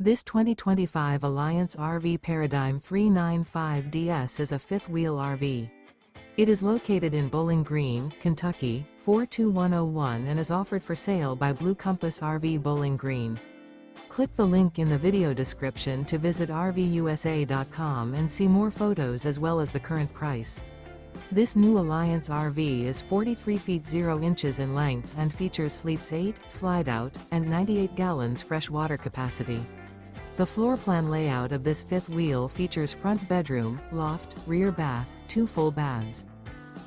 This 2025 Alliance RV Paradigm 395DS is a fifth-wheel RV. It is located in Bowling Green, Kentucky, 42101 and is offered for sale by Blue Compass RV Bowling Green. Click the link in the video description to visit RVUSA.com and see more photos as well as the current price. This new Alliance RV is 43 feet 0 inches in length and features sleeps 8, slide-out, and 98 gallons fresh water capacity. The floor plan layout of this fifth wheel features front bedroom, loft, rear bath, 2 full baths.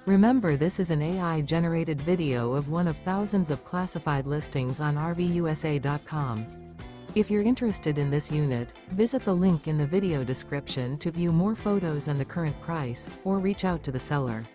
Remember, this is an AI-generated video of one of thousands of classified listings on RVUSA.com. If you're interested in this unit, visit the link in the video description to view more photos and the current price, or reach out to the seller.